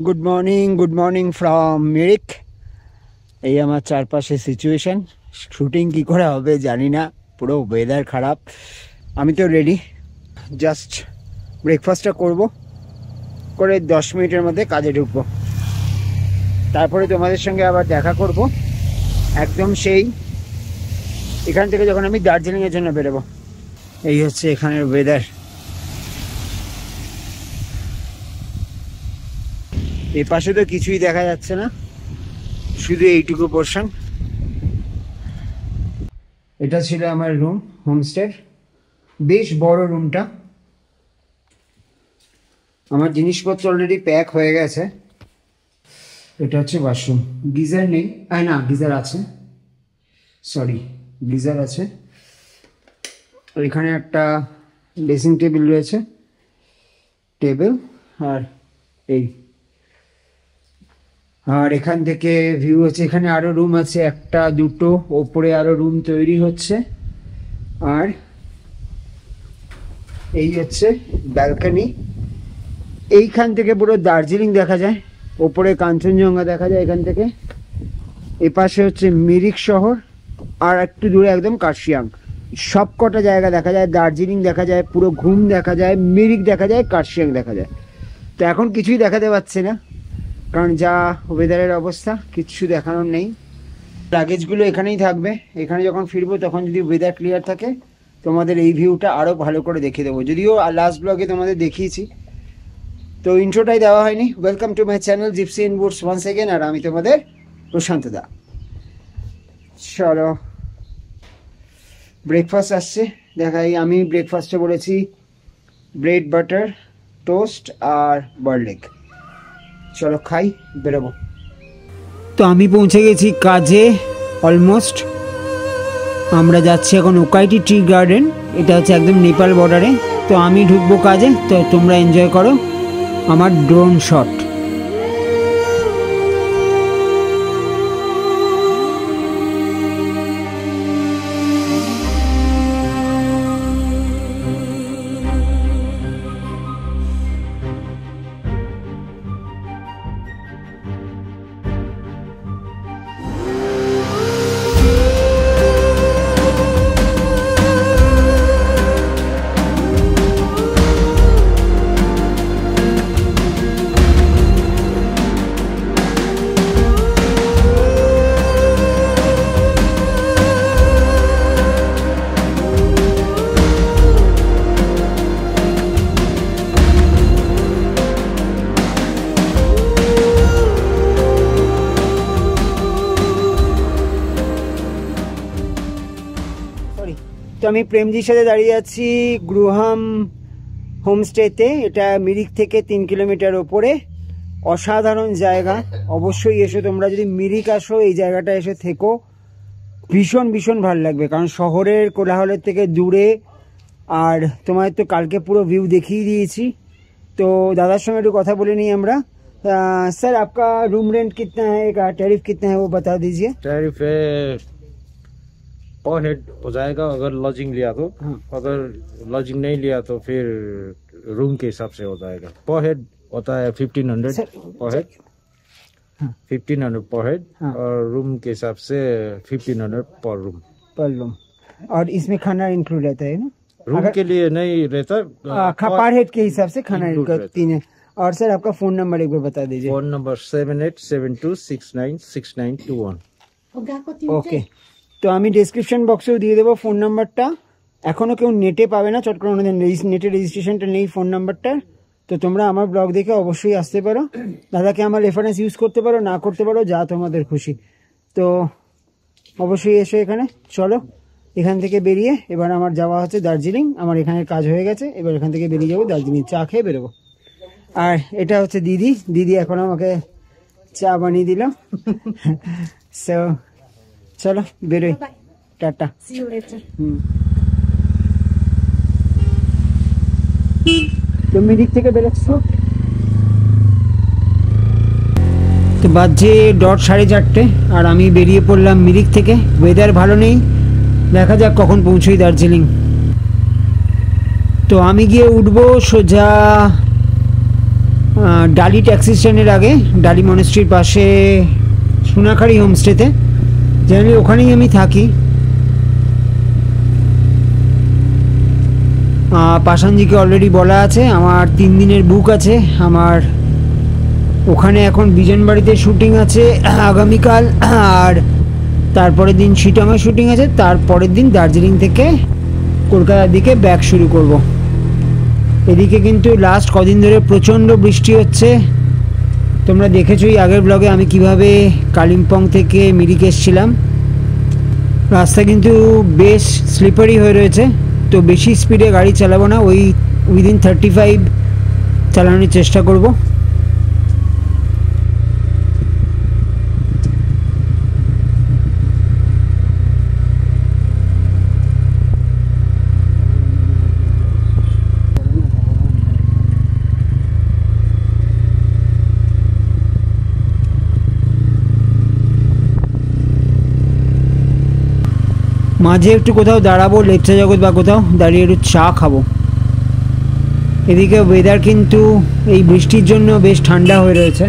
Good morning from Mirik. এই আমার চারপাশে সিচুয়েশন। শুটিং কি করে হবে জানি না, পুরো ওয়েদার খারাপ। আমি তো রেডি, জাস্ট ব্রেকফাস্টটা করব, করে 10 মিনিটের মধ্যে কাজে ঢুকবো। তারপরে তোমাদের সঙ্গে আবার দেখা করব একদম সেই এখান থেকে যখন আমি দার্জিলিংয়ের জন্য বেরোবো। এই হচ্ছে এখানের ওয়েদার। এই পাশে তো কিছুই দেখা যাচ্ছে না, শুধু এইটুকু পোর্শন। এটা ছিল আমার রুম, হোমস্টে। বেশ বড় রুমটা। আমার জিনিসপত্র অলরেডি প্যাক হয়ে গেছে। এটা হচ্ছে ওয়াশরুম। গিজার নেই, না গিজার আছে, সরি গিজার আছে। এখানে একটা ড্রেসিং টেবিল রয়েছে, টেবিল আর এই। আর এখান থেকে ভিউ হচ্ছে, এখানে আরো রুম আছে, একটা দুটো, ওপরে আরো রুম তৈরি হচ্ছে। আর এই হচ্ছে ব্যালকনি। এইখান থেকে পুরো দার্জিলিং দেখা যায়, ওপরে কাঞ্চনজঙ্ঘা দেখা যায় এখান থেকে। এপাশে হচ্ছে মিরিক শহর, আর একটু দূরে একদম কার্শিয়াং। সব কটা জায়গা দেখা যায়, দার্জিলিং দেখা যায়, পুরো ঘুম দেখা যায়, মিরিক দেখা যায়, কার্শিয়াং দেখা যায়। তো এখন কিছুই দেখাতে পারছে না, কারণ যা ওয়েদারের অবস্থা, কিচ্ছু দেখানোর নেই। লাগেজগুলো এখানেই থাকবে। এখানে যখন ফিরবো তখন যদি ওয়েদার ক্লিয়ার থাকে তোমাদের এই ভিউটা আরও ভালো করে দেখিয়ে দেবো। যদিও লাস্ট ব্লগে তোমাদের দেখিয়েছি, তো ইন্ট্রোটাই দেওয়া হয়নি। Welcome to my channel gypsy in boots once again, আর আমি তোমাদের প্রশান্ত দা। চলো ব্রেকফাস্ট আসছে, দেখাই। আমি ব্রেকফাস্টে বলেছি ব্রেড বাটার টোস্ট আর বয়েলড এগ। চলো খাই, বেরোবো। তো আমি পৌঁছে গেছি কাজে অলমোস্ট। আমরা যাচ্ছি এখন ওকাইটি ট্রি গার্ডেন, এটা হচ্ছে একদম নেপাল বর্ডারে। তো আমি ঢুকবো কাজে, তো তোমরা এনজয় করো আমার ড্রোন শট। তো আমি প্রেমজির সাথে দাঁড়িয়ে আছি গ্রুহাম হোমস্টেতে। এটা মিরিক থেকে 3 কিলোমিটার ওপরে। অসাধারণ জায়গা, অবশ্যই এসো তোমরা। যদি মিরিক আসো এই জায়গাটা এসে থেকো, ভীষণ ভীষণ ভালো লাগবে, কারণ শহরের কোলাহলের থেকে দূরে। আর তোমার তো কালকে পুরো ভিউ দেখিয়ে দিয়েছি। তো দাদার সঙ্গে একটু কথা বলে নিই আমরা। স্যার आपका रूम रेंट कितना है, टैरिफ कितना है वो बता दीजिए। टैरिफ है पर हेड हो जाएगा अगर लॉजिंग लिया तो। हाँ। अगर लॉजिंग नहीं लिया तो फिर रूम के हिसाब से हो जाएगा। पर हेड होता है 1500 पर हेड। हाँ। 1500 पर हेड। हाँ। और रूम के हिसाब से 1500 पर रूम। और इसमें खाना इंक्लूड रहता है ना? रूम के लिए नहीं रहता, पर हेड के हिसाब से खाना इंक्लूड है। और सर आपका फोन नंबर एक बार बता दीजिए। Phone number 7872696921। ओके, তো আমি ডেসক্রিপশন বক্সেও দিয়ে দেবো ফোন নাম্বারটা। এখনও কেউ নেটে পাবে না, চট করে ওনাদের নেটে রেজিস্ট্রেশনটা নেই ফোন নাম্বারটা। তো তোমরা আমার ব্লগ দেখে অবশ্যই আসতে পারো, দাদাকে আমার রেফারেন্স ইউজ করতে পারো, না করতে পারো, যা তোমাদের খুশি। তো অবশ্যই এসো এখানে। চলো এখান থেকে বেরিয়ে এবার আমার যাওয়া হচ্ছে দার্জিলিং। আমার এখানের কাজ হয়ে গেছে, এবার এখান থেকে বেরিয়ে যাবো দার্জিলিং, চা খেয়ে বেরোবো। আর এটা হচ্ছে দিদি এখন আমাকে চা বানিয়ে দিল। সো চলো বেরোই, টাটা। তো মিরিক থেকে বেরোচ্ছ, তো বাজে ডট 4:30, আর আমি বেরিয়ে পড়লাম মিরিক থেকে। ওয়েদার ভালো নেই, দেখা যাক কখন পৌঁছই দার্জিলিং। তো আমি গিয়ে উঠবো সোজা ডালি ট্যাক্সি স্ট্যান্ডের আগে, ডালি মনেস্ট্রির পাশে সোনাখাড়ি হোমস্টেতে, জেনারেলি ওখানেই আমি থাকি। পাশানজিকে অলরেডি বলা আছে, আমার 3 দিনের বুক আছে। আমার ওখানে এখন বিজনবাড়িতে শুটিং আছে আগামীকাল, আর তারপরের দিন শিটংয়ে শুটিং আছে, তারপরের দিন দার্জিলিং থেকে কলকাতার দিকে ব্যাক শুরু করব। এদিকে কিন্তু লাস্ট কদিন ধরে প্রচণ্ড বৃষ্টি হচ্ছে, তোমরা দেখেছোই আগের ব্লগে আমি কিভাবে কালিম্পং থেকে মিরিক এসেছিলাম। রাস্তা কিন্তু বেশ স্লিপারি হয়ে রয়েছে, তো বেশি স্পিডে গাড়ি চালাবো না, ওই উইদিন 35 চালানোর চেষ্টা করব। মাঝে একটু কোথাও দাঁড়াবো, লেপচা জগৎ বা কোথাও দাঁড়িয়ে একটু চা খাবো। এদিকে ওয়েদার কিন্তু এই বৃষ্টির জন্য বেশ ঠান্ডা হয়ে রয়েছে।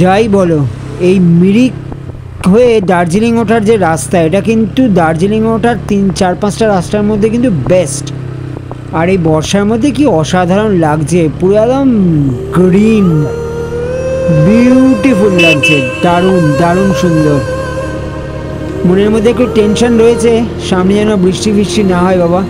যাই বলো, এই মিরিক হয়ে দার্জিলিং ওঠার যে রাস্তা, এটা কিন্তু দার্জিলিং ওঠার 3-4-5টা রাস্তার মধ্যে কিন্তু বেস্ট। আর এই বর্ষার মধ্যে কি অসাধারণ লাগছে, পুরো একদম গ্রিন, বিউটিফুল লাগছে, দারুণ দারুণ সুন্দর। মনের মধ্যে একটু টেনশন রয়েছে, সামনে যেন বৃষ্টি বৃষ্টি না হয় বাবা।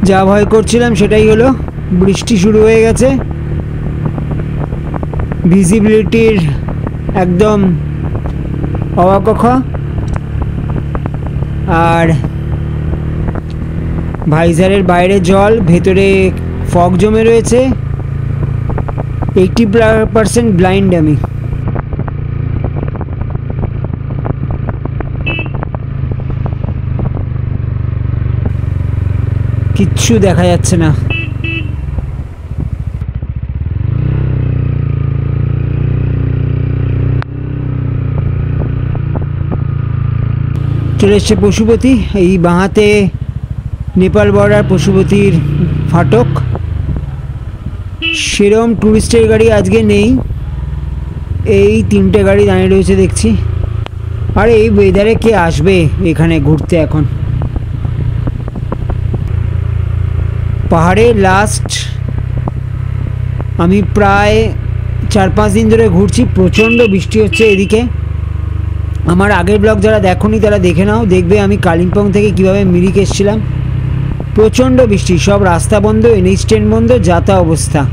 যা ভয় করছিলাম সেটাই হলো, বৃষ্টি শুরু হয়ে গেছে, ভিজিবিলিটির একদম অবাকখা, আর ভাইজারের বাইরে জল, ভেতরে ফগ জমে রয়েছে, 80% ব্লাইন্ড আমি। কিচ্ছু দেখা যাচ্ছে না। চলে এসছে পশুপতি, এই বাঁহাতে নেপাল বর্ডার, পশুপতির ফাটক। সেরম টুরিস্টের গাড়ি আজকে নেই, এই 3টে গাড়ি দাঁড়িয়ে রয়েছে দেখছি। আর এই ওয়েদারে কে আসবে এখানে ঘুরতে এখন? পাহাড়ে লাস্ট আমি প্রায় 4-5 দিন ধরে ঘুরছি, প্রচণ্ড বৃষ্টি হচ্ছে এদিকে। আমার আগের ব্লগ যারা দেখোনি তারা দেখে নাও, দেখবে আমি কালিম্পং থেকে কিভাবে মিরিক এসেছিলাম। প্রচণ্ড বৃষ্টি, সব রাস্তা বন্ধ, NH 10 বন্ধ, যাতা অবস্থা।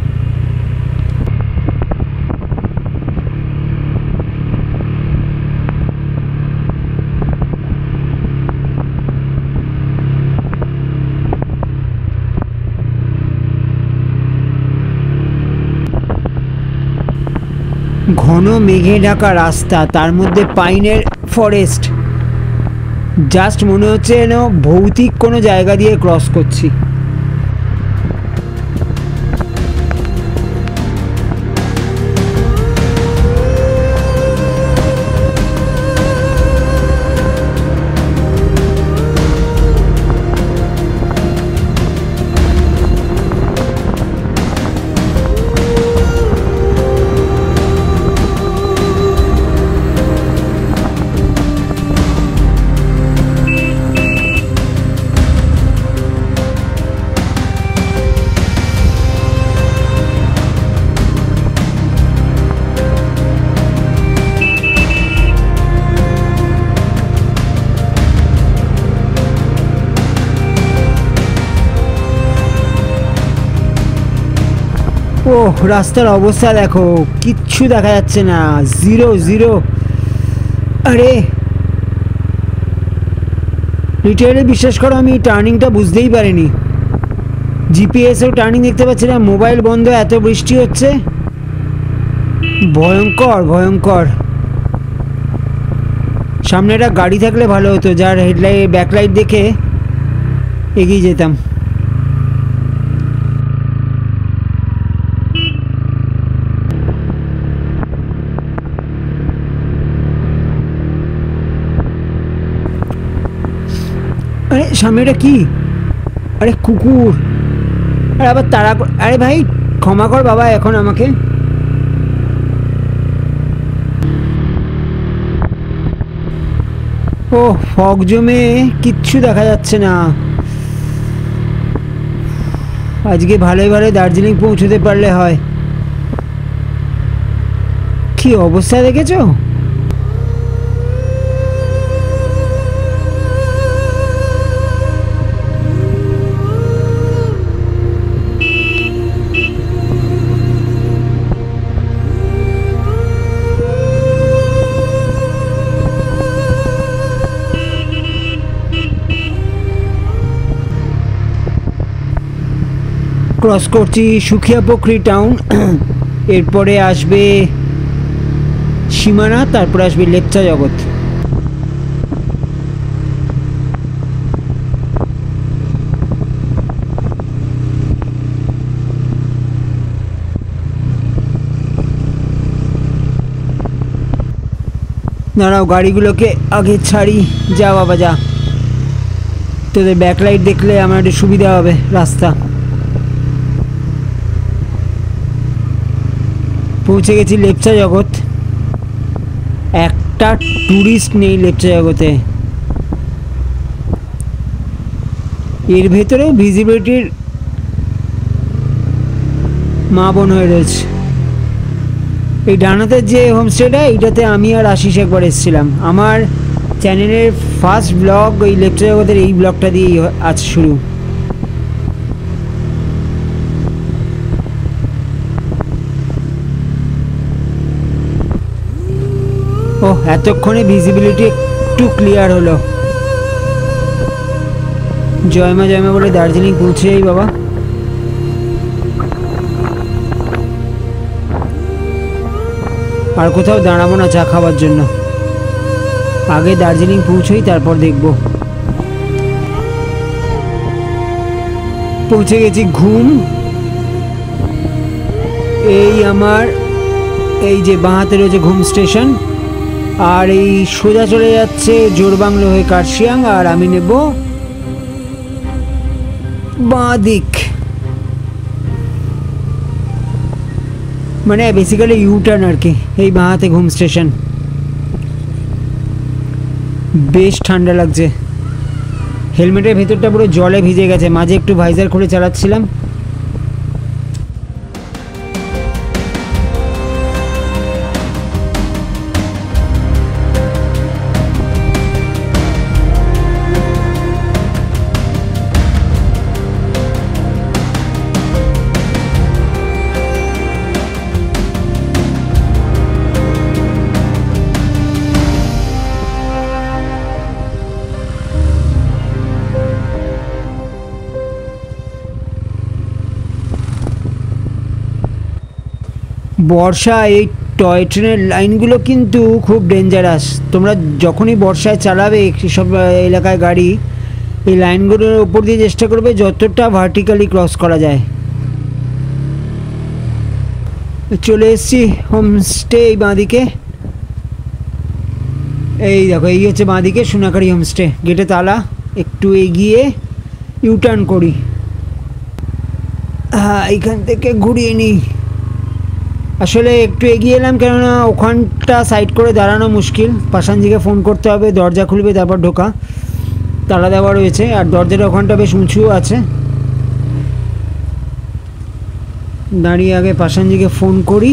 ঘন মেঘে ঢাকা রাস্তা, তার মধ্যে পাইনের ফরেস্ট, জাস্ট মনে হচ্ছে যেন ভৌতিক কোনো জায়গা দিয়ে ক্রস করছি। ও রাস্তার অবস্থা দেখো, কিচ্ছু দেখা যাচ্ছে না, জিরো জিরো। আরে রিটায়ারে বিশ্বাস করো আমি টার্নিংটা বুঝতেই পারিনি, জিপিএসেও টার্নিং দেখতে পাচ্ছি না, মোবাইল বন্ধ, এত বৃষ্টি হচ্ছে, ভয়ঙ্কর ভয়ঙ্কর। সামনে একটা গাড়ি থাকলে ভালো হতো, যার হেডলাইট ব্যাকলাইট দেখে এগিয়ে যেতাম। আরে সামনে এটা কি? আরে কুকুর, আরে আবার তাড়া। আরে ভাই ক্ষমা কর বাবা এখন আমাকে। ও ফগ জমে কিচ্ছু দেখা যাচ্ছে না। আজকে ভালোই ভালো দার্জিলিং পৌঁছতে পারলে হয়। কি অবস্থা দেখেছো? ক্রস করছি সুখিয়া পোখরি টাউন, এরপরে আসবে সীমানা, তারপরে আসবে লেপচা জগৎ। দাঁড়াও গাড়িগুলোকে আগে ছাড়ি, যা বাবা যা, তোদের ব্যাকলাইট দেখলে আমার একটু সুবিধা হবে রাস্তা। পৌঁছে গেছি লেপচা জগৎ, একটা ট্যুরিস্ট নেই লেপচা জগতে। এর ভেতরেও ভিজিবিলিটির মা বোন হয়ে রয়েছে। এই ডানাতে যে হোমস্টেটা, এইটাতে আমি আর আশিস একবার এসেছিলাম। আমার চ্যানেলের ফার্স্ট ব্লগ ওই লেপচা জগতের এই ব্লগটা দিয়েই আজ শুরু। ও এতক্ষণে ভিজিবিলিটি একটু ক্লিয়ার হলো। জয়মা জয়মা বলে দার্জিলিং পৌঁছে যাই বাবা। আর কোথাও দাঁড়াবো না চা খাওয়ার জন্য, আগে দার্জিলিং পৌঁছই তারপর দেখব। পৌঁছে গেছি ঘুম। এই আমার এই যে বাঁ হাতে রয়েছে ঘুম স্টেশন, আর এই সোজা চলে যাচ্ছে জোরবাংলো হয়ে কার্শিয়াং, আর আমি নেব বাঁ দিক, মানে বেসিক্যালি ইউটার্ন আর কি। এই বাঁ হাতে ঘুম স্টেশন। বেশ ঠান্ডা লাগছে, হেলমেটের ভেতরটা পুরো জলে ভিজে গেছে, মাঝে একটু ভাইজার করে চালাচ্ছিলাম। বর্ষা এই টয় ট্রেনের লাইনগুলো কিন্তু খুব ডেঞ্জারাস। তোমরা যখনই বর্ষায় চালাবে সব এলাকায় গাড়ি, এই লাইনগুলোর উপর দিয়ে চেষ্টা করবে যতটা ভার্টিক্যালি ক্রস করা যায়। চলে এসেছি হোমস্টে এই বাঁদিকে। এই দেখো এই হচ্ছে বাঁদিকে সোনাকারি হোমস্টে, গেটে তালা। একটু এগিয়ে ইউটার্ন করি, হ্যাঁ এইখান থেকে ঘুরিয়ে নিই। আসলে একটু এগিয়ে এলাম কেননা ওখানটা সাইড করে দাঁড়ানো মুশকিল, পাশানজিকে ফোন করতে হবে, দরজা খুলবে তারপর ঢোকা, তালা দেওয়া রয়েছে, আর দরজাটা ওখানটা বেশ উঁচুও আছে। দাঁড়িয়ে আগে পাশানজিকে ফোন করি।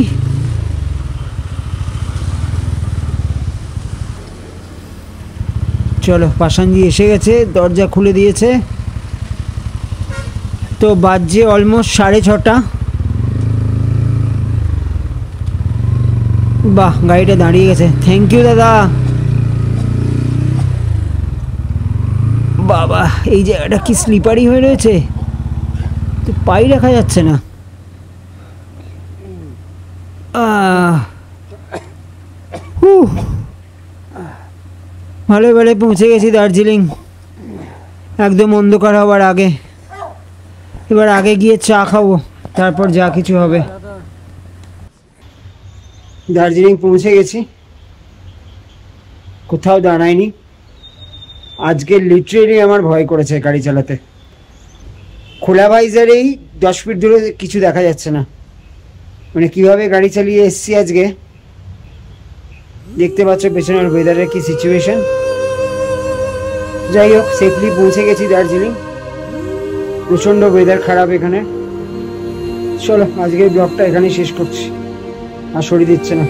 চলো পাশানজি এসে গেছে, দরজা খুলে দিয়েছে। তো বাজছে অলমোস্ট 6:30। বাহ, গাড়িটা দাঁড়িয়ে গেছে। থ্যাংক ইউ দাদা। বাবা, এই জায়গাটা কি স্লিপারি হয়ে রয়েছে, তো পাই রাখা যাচ্ছে না। ভালো ভালো পৌঁছে গেছি দার্জিলিং, একদম অন্ধকার হবার আগে। এবার আগে গিয়ে চা খাবো, তারপর যা কিছু হবে। দার্জিলিং পৌঁছে গেছি, কোথাও দাঁড়ায়নি। আজকে লিটারেলি আমার ভয় করেছে গাড়ি চালাতে। খোলা ভাইজারেই 10 ফিট দূরে কিছু দেখা যাচ্ছে না, মানে কিভাবে গাড়ি চালিয়ে এসছি আজকে। দেখতে পাচ্ছ পেছনের ওয়েদারের কি সিচুয়েশন। যাই হোক, সেফলি পৌঁছে গেছি দার্জিলিং। প্রচণ্ড ওয়েদার খারাপ এখানে। চলো আজকের ব্লগটা এখানেই শেষ করছি, আর শরীর দিচ্ছে না।